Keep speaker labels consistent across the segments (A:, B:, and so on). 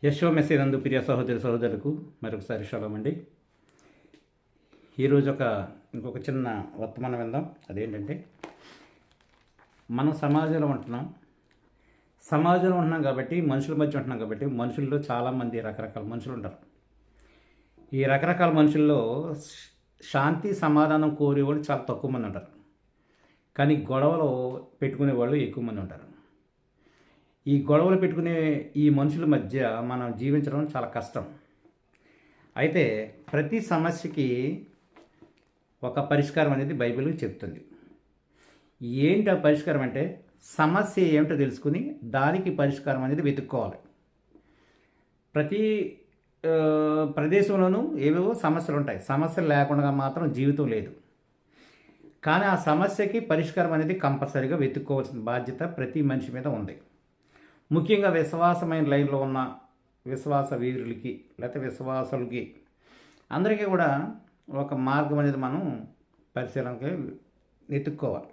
A: యశోమెస్సేనందు ప్రియ సహోదరి సహోదరులకు మరొకసారి శుభం అండి. ఈరోజు ఇంకొక చిన్న వర్తమానం విందాం. అదేంటంటే, మనం సమాజంలో ఉంటున్నాం కాబట్టి, మనుషుల మధ్య ఉంటున్నాం కాబట్టి, మనుషుల్లో చాలామంది రకరకాల మనుషులు ఉంటారు. ఈ రకరకాల మనుషుల్లో శాంతి సమాధానం కోరేవాళ్ళు చాలా తక్కువ మంది ఉంటారు, కానీ గొడవలు పెట్టుకునే వాళ్ళు ఎక్కువ మంది ఉంటారు. ఈ గొడవలు పెట్టుకునే ఈ మనుషుల మధ్య మనం జీవించడం చాలా కష్టం. అయితే ప్రతి సమస్యకి ఒక పరిష్కారం అనేది బైబిల్ చెప్తుంది. ఏంటి ఆ పరిష్కారం అంటే, సమస్య ఏమిటో తెలుసుకుని దానికి పరిష్కారం అనేది వెతుక్కోవాలి. ప్రతి ప్రదేశంలోనూ ఏవేవో సమస్యలు ఉంటాయి. సమస్యలు లేకుండా మాత్రం జీవితం లేదు. కానీ ఆ సమస్యకి పరిష్కారం అనేది కంపల్సరీగా వెతుక్కోవాల్సిన బాధ్యత ప్రతి మనిషి మీద ఉంది. ముఖ్యంగా విశ్వాసమైన లైన్లో ఉన్న విశ్వాస వీరులకి లేకపోతే విశ్వాసులకి అందరికీ కూడా ఒక మార్గం అనేది మనం పరిశీలనకి వెతుక్కోవాలి.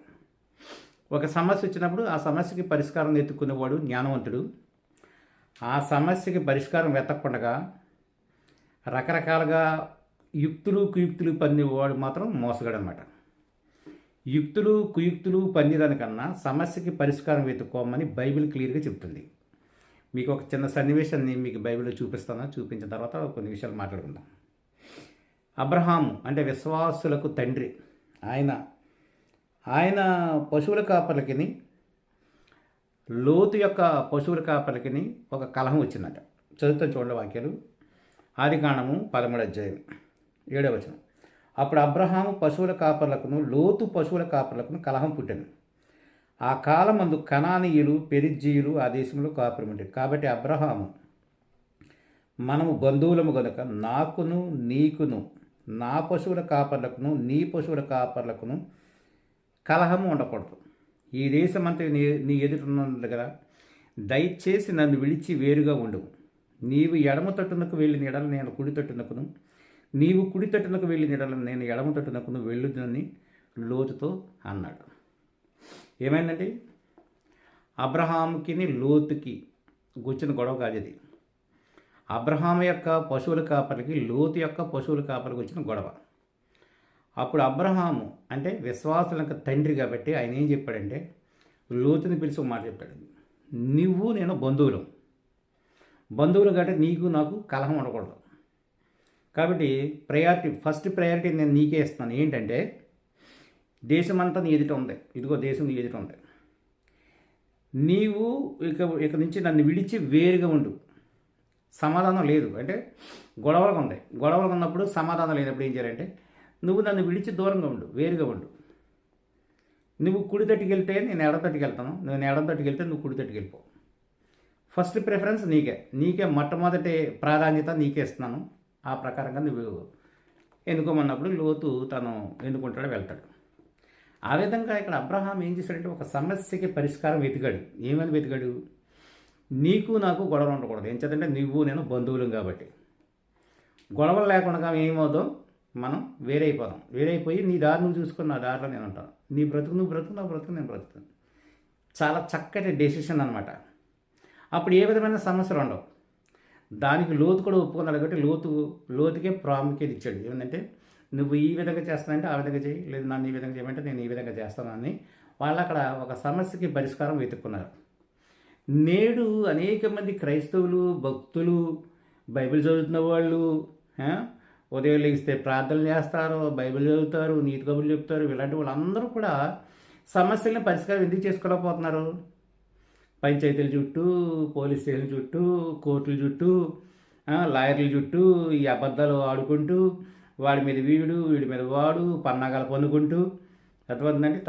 A: ఒక సమస్య వచ్చినప్పుడు ఆ సమస్యకి పరిష్కారం వెతుక్కునేవాడు జ్ఞానవంతుడు. ఆ సమస్యకి పరిష్కారం వెతకకుండా రకరకాలుగా కుయుక్తులు పన్నేవాడు మాత్రం మోసగాడు అనమాట. కుయుక్తులు పన్నేదానికన్నా సమస్యకి పరిష్కారం వెతుక్కోమని బైబిల్ క్లియర్గా చెప్తుంది. మీకు ఒక చిన్న సన్నివేశాన్ని మీకు బైబిల్లో చూపించిన తర్వాత కొన్ని విషయాలు మాట్లాడుకుందాం. అబ్రహాము అంటే విశ్వాసులకు తండ్రి. ఆయన పశువుల కాపర్లకి, లోతు యొక్క పశువుల కాపర్లకి ఒక కలహం వచ్చిందట. చదువుతాం చూడండి వాక్యాలు. ఆదికాండము 13వ అధ్యాయం 7వ వచనం. అప్పుడు అబ్రహాము పశువుల కాపర్లకును లోతు పశువుల కాపర్లకును కలహం పుట్టాను. ఆ కాలమందు కనానీయులు పెరిజ్జీయులు ఆ దేశంలో కాపురముంటారు. కాబట్టి అబ్రహాము, మనము బంధువులము గనుక నాకును నీకును నా పశువుల కాపర్లకును నీ పశువుల కాపర్లకును కలహము ఉండకూడదు. ఈ దేశమంతా నీ ఎదురున్నది కదా, దయచేసి నన్ను విడిచి వేరుగా ఉండు. నీవు ఎడమ తట్టునకు వెళ్ళిన ఎడల నేను కుడి తట్టునకును, నీవు కుడి తట్టునకు వెళ్ళిన ఎడల నేను ఎడమ తట్టునకును వెళ్ళుదని లోతుతో అన్నాడు. ఏమైందండి? అబ్రహాముకి లోతుకి కూర్చుని గొడవ కాదు ఇది. అబ్రహాం యొక్క పశువుల కాపరికి లోతు యొక్క పశువుల కాపరికి వచ్చిన గొడవ. అప్పుడు అబ్రహాము అంటే విశ్వాసులకు తండ్రి కాబట్టి ఆయన ఏం చెప్పాడంటే, లోతుని పిలిచి మాట చెప్పాడు. నువ్వు నేను బంధువులు కాబట్టి నీకు నాకు కలహం ఉండకూడదు. కాబట్టి ఫస్ట్ ప్రయారిటీ నేను నీకే ఇస్తున్నాను. ఏంటంటే, దేశమంతా నీ ఎదుట ఉంది. ఇదిగో దేశం నీ ఎదుట ఉంది. నీవు ఇక నుంచి నన్ను విడిచి వేరుగా ఉండు. సమాధానం లేదు అంటే గొడవలుగా ఉంది. గొడవలుగా ఉన్నప్పుడు సమాధానం లేనప్పుడు ఏం చేయాలంటే, నువ్వు నన్ను విడిచి దూరంగా ఉండు, వేరుగా ఉండు. నువ్వు కుడి తట్టుకు వెళ్తే నేను ఎడ తట్టుకు వెళ్తాను, నేను ఎడం తట్టుకు వెళ్తే నువ్వు కుడి తట్టుకు వెళ్ళిపో. ఫస్ట్ ప్రిఫరెన్స్ నీకే మొట్టమొదటి ప్రాధాన్యత నీకే ఇస్తున్నాను. ఆ ప్రకారంగా నువ్వు ఎన్నుకోమన్నప్పుడు లోతు తను ఎన్నుకుంటాడు, వెళ్తాడు. ఆ విధంగా ఇక్కడ అబ్రహాం ఏం చేశాడంటే, ఒక సమస్యకి పరిష్కారం వెతికాడు. ఏమని వెతికాడు? నీకు నాకు గొడవలు ఉండకూడదు. ఏం చేద్దంటే, నువ్వు నేను బంధువులం కాబట్టి గొడవలు లేకుండా ఏమవుదో మనం వేరైపోదాం. వేరైపోయి నీ దారి నువ్వు చూసుకుని నా దారిలో నేను ఉంటాను. నీ బ్రతుకు నువ్వు బ్రతుకు, నా బ్రతుకు నేను బ్రతుకుతాను. చాలా చక్కటి డెసిషన్ అనమాట. అప్పుడు ఏ విధమైన సమస్యలు ఉండవు. దానికి లోతు కూడా ఒప్పుకున్నాడు కాబట్టి లోతుకే ప్రాముఖ్యత ఇచ్చాడు. ఏమంటే, నువ్వు ఈ విధంగా చేస్తానంటే ఆ విధంగా చేయి, లేదు నన్ను ఈ విధంగా చేయమంటే నేను ఈ విధంగా చేస్తానని వాళ్ళు అక్కడ ఒక సమస్యకి పరిష్కారం వెతుక్కున్నారు. నేడు అనేక మంది క్రైస్తవులు, భక్తులు, బైబిల్ చదువుతున్న వాళ్ళు ఉదయం లేస్తే ప్రార్థనలు చేస్తారు, బైబిల్ చదువుతారు, నీతి కబుర్లు చెప్తారు. ఇలాంటి వాళ్ళందరూ కూడా సమస్యలను పరిష్కారం ఎందుకు చేసుకోలేకపోతున్నారు? పంచాయతీల చుట్టూ, పోలీస్ స్టేషన్ల చుట్టూ, కోర్టుల చుట్టూ, లాయర్ల చుట్టూ ఈ అబద్ధాలు ఆడుకుంటూ, వాడి మీద వీడి మీద వాడు పన్నాగాలు పన్నుకుంటూ,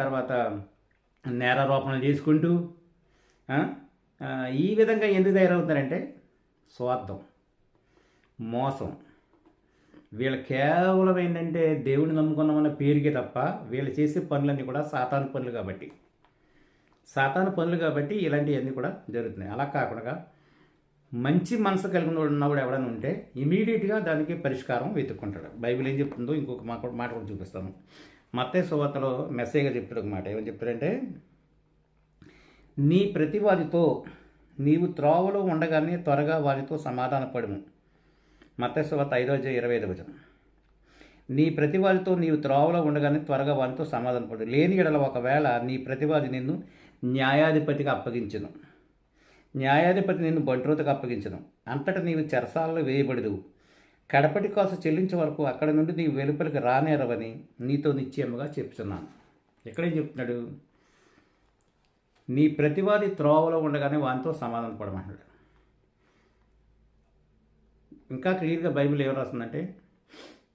A: తర్వాత నేరారోపణలు చేసుకుంటూ ఈ విధంగా ఎందుకు తయారవుతారంటే, స్వార్థం, మోసం. వీళ్ళు కేవలం ఏంటంటే దేవుడిని నమ్ముకున్నామన్న పేరుకే తప్ప వీళ్ళు చేసే పనులన్నీ కూడా సాతాను పనులు కాబట్టి ఇలాంటివన్నీ కూడా జరుగుతున్నాయి. అలా కాకుండా మంచి మనసు కలిగిన ఉన్నవాడు ఎవడైనా ఉంటే ఇమీడియట్గా దానికి పరిష్కారం వెతుక్కుంటాడు. బైబిల్ ఏం చెప్తుందో ఇంకొక మాట కూడా చూపిస్తాను. మత్తయి సువార్తలో మెసేజ్గా చెప్తాడు ఒక మాట. ఏమని చెప్తాడంటే, నీ ప్రతివాదితో నీవు త్రోవలో ఉండగానే త్వరగా వారితో సమాధానపడుము. మత్తయి సువార్త 5:25. నీ ప్రతివాదితో నీవు త్రోవలో ఉండగానే త్వరగా వారితో సమాధానపడు. లేని ఎడల ఒకవేళ నీ ప్రతివాది నిన్ను న్యాయాధిపతికి అప్పగించును, న్యాయాధిపతి నిన్ను బంట్రోతుకు అప్పగించును. అంతటా నీవు చెరసాలలో వేయబడదు. కడపటి కాసు చెల్లించే వరకు అక్కడి నుండి నీవు వెలుపలికి రానేరవని నీతో నిశ్చయముగా చెప్తున్నాను. ఎక్కడేం చెప్తున్నాడు? నీ ప్రతివాది త్రోవలో ఉండగానే వానితో సమాధాన పడమంటాడు. ఇంకా క్లియర్గా బైబిల్ ఏం రాస్తుందంటే,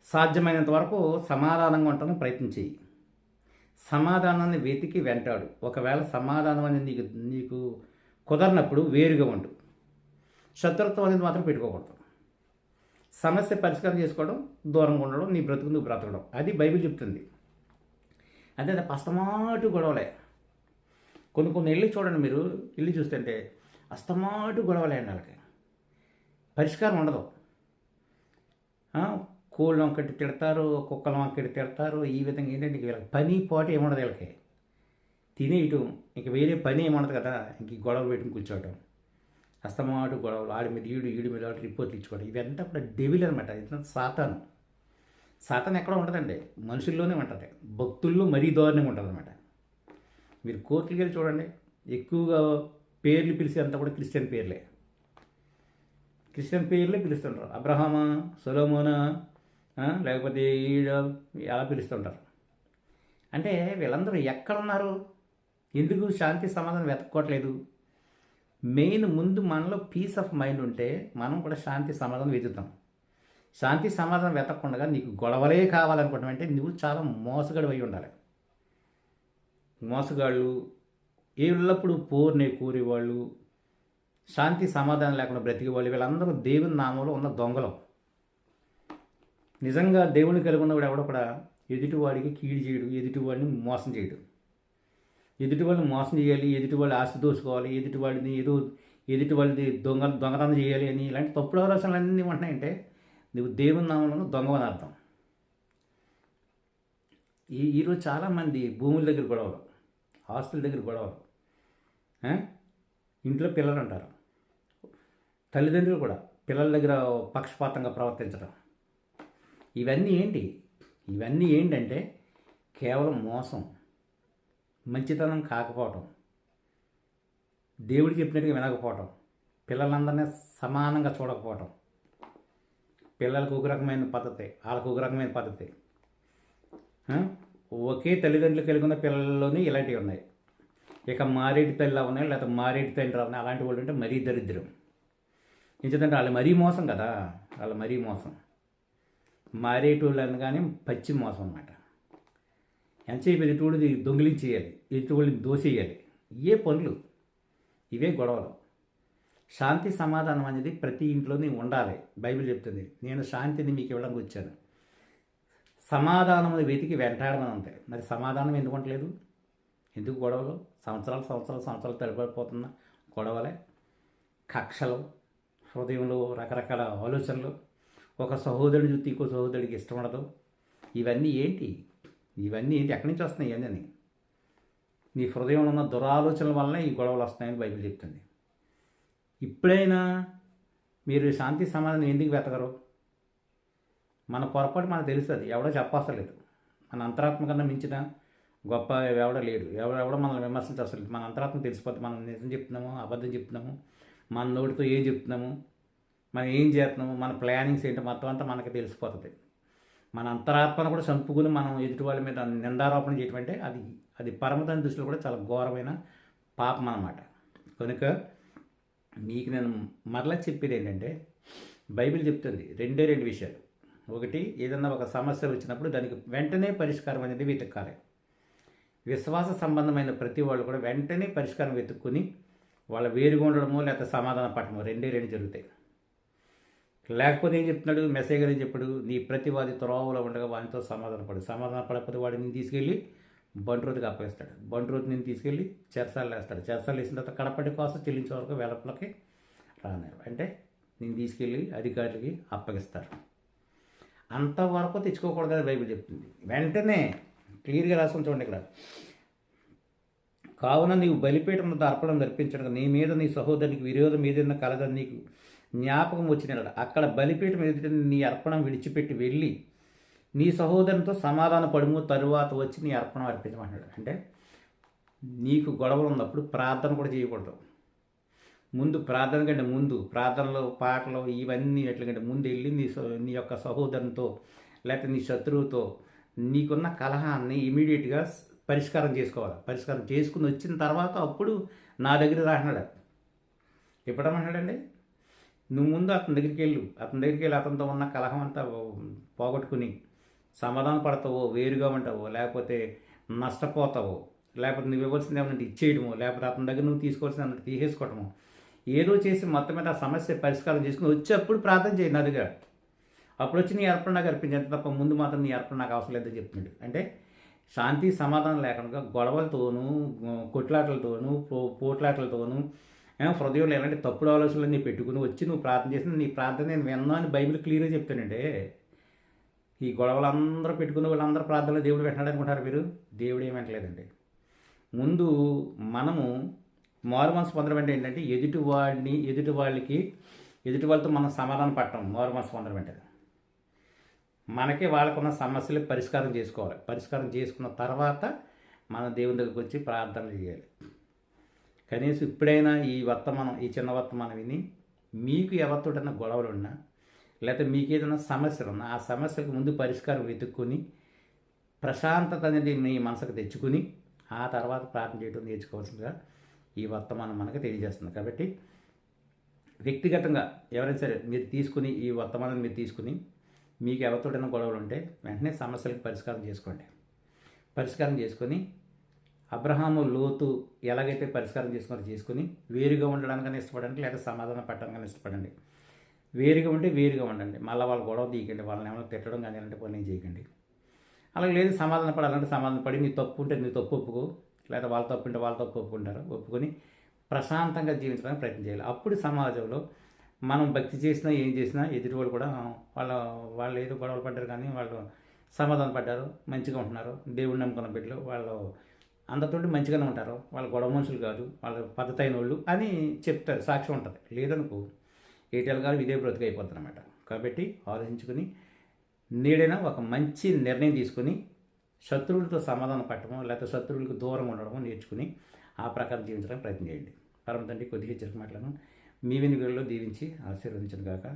A: సాధ్యమైనంత వరకు సమాధానంగా ఉండటానికి ప్రయత్నం చేయి. సమాధానాన్ని వెతికి వెంటాడు. ఒకవేళ సమాధానం అనేది నీకు కుదరినప్పుడు వేరుగా ఉండు. శత్రుత్వం అనేది మాత్రం పెట్టుకోకూడదు. సమస్య పరిష్కారం చేసుకోవడం, దూరంగా ఉండడం, నీ బ్రతుకు నువ్వు బ్రతకడం, అది బైబిల్ చెప్తుంది. అదే అస్తమాటు గొడవలే. కొన్ని ఇల్లు చూడండి, మీరు ఇల్లు చూస్తుంటే అస్తమాటు గొడవలే అండి. వాళ్ళకి పరిష్కారం ఉండదు. కోళ్ళ వంకటి తిడతారు, కుక్కల వంకటి తిడతారు. ఈ విధంగా ఏంటంటే వీళ్ళకి పని పాటు ఏముండదు. వీళ్ళకి తినేయటం, ఇంక వేరే పని ఏముండదు కదా. ఇంక గొడవలు పెట్టుకుని కూర్చోవటం, అస్తమాటు గొడవలు, ఆడి మీద ఈడి మీద రిపోర్ట్లు ఇచ్చుకోవడం, ఇవంతా కూడా డెవిల్ అనమాట. ఇదంతా సాతాను. సాతాను ఎక్కడ ఉంటుందండి, మనుషుల్లోనే ఉంటుంది. భక్తుల్లో మరీ దారుణంగా ఉంటుంది అనమాట. మీరు కోర్టుకి వెళ్ళి చూడండి, ఎక్కువగా పేర్లు పిలిచేంతా కూడా క్రిస్టియన్ పేర్లే. క్రిస్టియన్ పేర్లే పిలుస్తుంటారు. అబ్రహామా, సొలొమోనా, లేకపోతే ఈడ అలా పిలుస్తుంటారు. అంటే వీళ్ళందరూ ఎక్కడున్నారు? ఎందుకు శాంతి సమాధానం వెతక్కోవట్లేదు? మెయిన్ ముందు మనలో పీస్ ఆఫ్ మైండ్ ఉంటే మనం కూడా శాంతి సమాధానం వెతుకుతాం. శాంతి సమాధానం వెతకకుండా నీకు గొడవలే కావాలనుకుంటామంటే నువ్వు చాలా మోసగాడు అయి ఉండాలి. మోసగాళ్ళు, ఎల్లప్పుడూ పోరునే కోరేవాళ్ళు, శాంతి సమాధానం లేకుండా బ్రతికేవాళ్ళు, వీళ్ళందరూ దేవుని నామంలో ఉన్న దొంగలు. నిజంగా దేవుని కలిగి ఉన్నవాడు ఎవడో కూడా ఎదుటివాడికి కీడు చేయడు, ఎదుటివాడిని మోసం చేయడు. ఎదుటివాడిని మోసం చేయాలి, ఎదుటివాళ్ళు ఆస్తి దోసుకోవాలి, ఎదుటివాళ్ళది దొంగతనం చేయాలి అని ఇలాంటి తప్పుడు ఆలోచనలు అన్నీ ఉంటున్నాయంటే నువ్వు దేవుని నామంలో దొంగవని అర్థం. ఈరోజు చాలామంది భూముల దగ్గర గొడవలు, ఆస్తుల దగ్గర గొడవలు, ఇంట్లో పిల్లలు అంటారు, తల్లిదండ్రులు కూడా పిల్లల దగ్గర పక్షపాతంగా ప్రవర్తించడం. ఇవన్నీ ఏంటంటే కేవలం మోసం, మంచితనం కాకపోవటం, దేవుడికి చెప్పినట్టుగా వినకపోవటం, పిల్లలందరినీ సమానంగా చూడకపోవటం. పిల్లలకు ఒక రకమైన పద్ధతి, వాళ్ళకు ఒక రకమైన పద్ధతి. ఒకే తల్లిదండ్రులు కలిగి ఉన్న పిల్లల్లోనే ఇలాంటివి ఉన్నాయి. ఇక మారేడు తల్లిలా ఉన్నాయి, లేకపోతే మారేడు తండ్రి ఉన్నాయి. అలాంటి వాళ్ళు అంటే మరీ దరిద్రం. ఎందుకంటే వాళ్ళు మరీ మోసం కదా, వాళ్ళు మరీ మోసం. మారేటోళ్ళు అనగానే పచ్చి మోసం అన్నమాట. ఎంతసేపు ఎదుటివాడిని దొంగిలించేయాలి, ఎదుటివాళ్ళని దోసేయాలి, ఇవే పనులు, ఇవే గొడవలు. శాంతి సమాధానం అనేది ప్రతి ఇంట్లోనే ఉండాలి. బైబిల్ చెప్తుంది, నేను శాంతిని మీకు ఇవ్వడానికి వచ్చాను. సమాధానం వెతికి వెంటాడమని ఉంటాయి. మరి సమాధానం ఎందుకు ఉండలేదు? ఎందుకు గొడవలు? సంవత్సరాలు తడిపడిపోతున్న గొడవలే, కక్షలు, హృదయంలో రకరకాల ఆలోచనలు, ఒక సహోదరుడు చూస్తే ఇంకో సహోదరుడికి ఇష్టం ఉండదు. ఇవన్నీ ఏంటి? ఎక్కడి నుంచి వస్తున్నాయి? ఏంటని నీ హృదయంలో ఉన్న దురాలోచనల వల్లనే ఈ గొడవలు వస్తున్నాయని బైబిల్ చెప్తుంది. ఇప్పుడైనా మీరు శాంతి సమాధానం ఎందుకు వెతకరు? మన పొరపాటు మనకు తెలుస్తుంది, ఎవడో చెప్పవసలేదు. మన అంతరాత్మ కన్నా మించిన గొప్ప ఎవడో లేడు. ఎవడో మనల్ని విమర్శించవసలేదు. మన అంతరాత్మ తెలిసిపోతుంది, మనం నిజం చెప్తున్నాము, అబద్ధం చెప్తున్నాము, మన నోటితో ఏం చెప్తున్నాము, మనం ఏం చేస్తున్నాము, మన ప్లానింగ్స్ ఏంటో మొత్తం అంతా మనకి తెలిసిపోతుంది. మన అంతరాత్మను కూడా చంపుకుని మనం ఎదుటి వాళ్ళ మీద నిందారోపణ చేయటం అంటే అది పరమదాని దృష్టిలో కూడా చాలా ఘోరమైన పాపం అన్నమాట. కనుక మీకు నేను మరలా చెప్పేది ఏంటంటే, బైబిల్ చెప్తుంది రెండు విషయాలు. ఒకటి, ఏదన్నా ఒక సమస్య వచ్చినప్పుడు దానికి వెంటనే పరిష్కారం అనేది వెతుక్కాలి. విశ్వాస సంబంధమైన ప్రతి వాళ్ళు కూడా వెంటనే పరిష్కారం వెతుక్కుని వాళ్ళ వేరుగా ఉండడమో లేకపోతే సమాధాన పడటమో రెండు జరుగుతాయి. లేకపోతే ఏం చెప్తున్నాడు మెసేజ్ ఏం చెప్పాడు? నీ ప్రతివాది త్రోవలో ఉండగా వానితో సమాధాన పడకపోతే వాడిని తీసుకెళ్ళి బంట్రోతికి అప్పగిస్తాడు. బంట్రోతిని తీసుకెళ్ళి చెరసాలు వేస్తాడు. చెరసాలు వేసిన తర్వాత కడపటి కోసం చెల్లించే వరకు వెలపలకి రాన్నారు. అంటే నేను తీసుకెళ్ళి అధికారులకి అప్పగిస్తారు. అంతవరకు తెచ్చుకోకూడదని బైబిల్ చెప్తుంది. వెంటనే క్లియర్గా రాసుకుని చూడండి. ఇక్కడ కావున నీవు బలిపీఠమున అర్పణం అర్పించడం నీ మీద నీ సహోదరునికి విరోధం ఏదైనా కలదని నీకు జ్ఞాపకం వచ్చిన అక్కడ బలిపీఠం ఎదుట నీ అర్పణం విడిచిపెట్టి వెళ్ళి నీ సహోదరునితో సమాధాన పడుము తరువాత వచ్చి నీ అర్పణం అర్పించమంటాడు. అంటే నీకు గొడవలు ఉన్నప్పుడు ప్రార్థన కూడా చేయకూడదు. ముందు ప్రార్థన కంటే ముందు ప్రార్థనలో పాటలు ఇవన్నీ ఎట్లకంటే ముందు వెళ్ళి నీ యొక్క సహోదరునితో లేకపోతే నీ శత్రువుతో నీకున్న కలహాన్ని ఇమీడియట్గా పరిష్కారం చేసుకోవాలి. పరిష్కారం చేసుకుని వచ్చిన తర్వాత అప్పుడు నా దగ్గర రాన్నాడు. ఎప్పుడమంటాడండి, నువ్వు ముందు అతని దగ్గరికి వెళ్ళి అతనితో ఉన్న కలహం అంతా పోగొట్టుకుని సమాధానం పడతావో, వేరుగా ఉంటావో, లేకపోతే నష్టపోతావో, లేకపోతే నువ్వు ఇవ్వాల్సింది ఏమంటే ఇచ్చేయడమో, లేకపోతే అతని దగ్గర నువ్వు తీసుకోవాల్సింది ఏమంటే తీసేసుకోవడమో, ఏదో చేసి మొత్తం మీద ఆ సమస్య పరిష్కారం చేసుకుని వచ్చేప్పుడు ప్రార్థన చేయి నా దగ్గర. అప్పుడు వచ్చి నీ అర్పణ నాకు అర్పించేంత తప్ప ముందు మాత్రం నీ అర్పణ నాకు అవసరం లేదని చెప్తున్నాడు. అంటే శాంతి సమాధానం లేకుండా గొడవలతోనూ కొట్లాటలతోనూ పోట్లాటలతోనూ హృదయంలో ఎలాంటి తప్పుడు ఆలోచనలన్నీ పెట్టుకుని వచ్చి నువ్వు ప్రార్థన చేసిన నీ ప్రార్థన నేను విన్నా అని బైబిల్ క్లియర్గా చెప్తానండి. ఈ గొడవలందరూ పెట్టుకుని వాళ్ళందరూ ప్రార్థనలో దేవుడు వింటున్నాడు అనుకుంటారు మీరు. దేవుడు ఏమి వింటలేదండి. ముందు మనము మారు మనసు పొందడం అంటే ఏంటంటే ఎదుటి వాళ్ళతో మనం సమాధానం పట్టడం మారు మనసు పొందడం అంటే. మనకి వాళ్ళకున్న సమస్యలకు పరిష్కారం చేసుకోవాలి. పరిష్కారం చేసుకున్న తర్వాత మన దేవుని దగ్గరికి వచ్చి ప్రార్థన చేయాలి. కనీసం ఇప్పుడైనా ఈ చిన్న వర్తమానం విని మీకు ఎవరితోటైనా గొడవలు ఉన్నా లేకపోతే మీకు ఏదైనా సమస్యలు ఉన్నా ఆ సమస్యలకు ముందు పరిష్కారం వెతుక్కొని ప్రశాంతత అనేది మీ మనసుకు తెచ్చుకుని ఆ తర్వాత ప్రార్థన చేయడం నేర్చుకోవాల్సిందిగా ఈ వర్తమానం మనకు తెలియజేస్తుంది. కాబట్టి వ్యక్తిగతంగా ఎవరైనా సరే మీరు తీసుకుని ఈ వర్తమానాన్ని మీరు తీసుకుని మీకు ఎవరితోటైనా గొడవలు ఉంటే వెంటనే సమస్యలకు పరిష్కారం చేసుకోండి. పరిష్కారం చేసుకొని అబ్రహాము లోతు ఎలాగైతే పరిష్కారం చేసుకుని వేరుగా ఉండడానికైనా ఇష్టపడండి, లేదా సమాధానం పట్టడానికైనా ఇష్టపడండి. వేరుగా ఉంటే వేరుగా ఉండండి. మళ్ళీ వాళ్ళు గొడవ తీయకండి, వాళ్ళని ఏమైనా తిట్టడం కానీ అలాంటి పని చేయకండి. అలాగే లేదు సమాధాన పడాలంటే సమాధాన పడి నీ తప్పు ఉంటే నీ తప్పు ఒప్పుకో, లేదా వాళ్ళ తప్పు ఉంటే వాళ్ళ తప్పు ఒప్పుకుంటారు. ఒప్పుకొని ప్రశాంతంగా జీవించడానికి ప్రయత్నం చేయాలి. అప్పుడు సమాజంలో మనం భక్తి చేసినా ఏం చేసినా ఎదుటి వాళ్ళు కూడా వాళ్ళు ఏదో గొడవలు పడ్డారు కానీ వాళ్ళు సమాధానం పడ్డారు, మంచిగా ఉంటున్నారు, దేవుడిని నమ్ముకున్న బిడ్డలు వాళ్ళు అందరితోటి మంచిగానే ఉంటారు, వాళ్ళు గొడవ మనుషులు కాదు, వాళ్ళు పద్ధతి అయిన వాళ్ళు అని చెప్తారు, సాక్ష్యం ఉంటుంది. లేదనుకో ఏటీఎల్ గారు ఇదే బ్రతుకు అయిపోతుంది అన్నమాట. కాబట్టి ఆలోచించుకుని నేడైనా ఒక మంచి నిర్ణయం తీసుకుని శత్రువులతో సమాధానం పట్టడమో లేకపోతే శత్రువులకు దూరంగా ఉండడమో నేర్చుకుని ఆ ప్రకారం జీవించడానికి ప్రయత్నం చేయండి. పరమ తండ్రి కొద్దిగా హెచ్చరిక మాటలను మీ వెనుకల్లో దీవించి ఆశీర్వదించను గాక.